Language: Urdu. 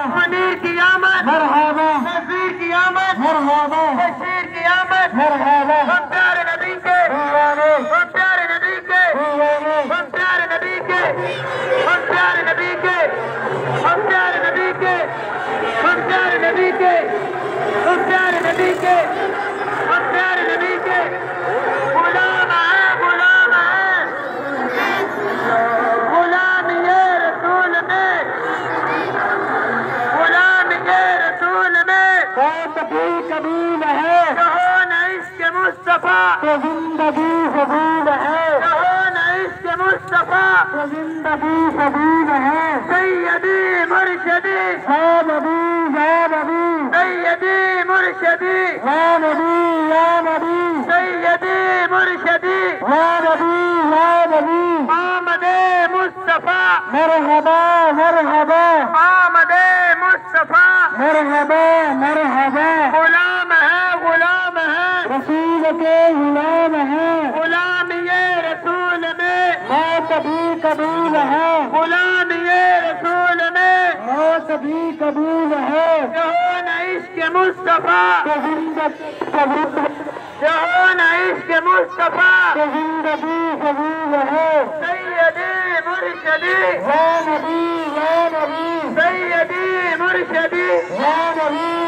منیر کی آمد مرحبا نذیر کی آمد مرحبا بشیر کی آمد مرحبا ہم پیارے نبی کے ہم پیارے نبی کے ہم پیارے نبی کے ہم پیارے نبی کے ہم پیارے نبی کے ہم پیارے نبی کے ہم پیارے نبی کے ہم پیارے نبی کے غلام ہے غلام یہ رسول میں غلام یہ رسول میں کبھی قبول ہے کہو نہ عشق مصطفیٰ تو زندگی قبول ہے کہو نہ عشق مصطفیٰ تو زندگی قبول ہے سیدی مرشدی یا نبی یا نبی سیدی مرشدی یا نبی یا نبی سیدی مرشدی یا نبی یا نبی آمد مصطفیٰ مرحبا مرحبا آمد مصطفیٰ مرحبا مرحبا غلام ہے رسول کے غلام ہیں غلام یہ رسول میں موت بھی قبول ہے غلام یہ رسول میں موت بھی قبول ہے کہو نہ عشق مصطفیٰ تو زندگی قبول کہو نہ عشق مصطفیٰ تو زندگی قبول ہے سیدی مرشدی یا نبی یا نبی سیدی مرشدی یا نبی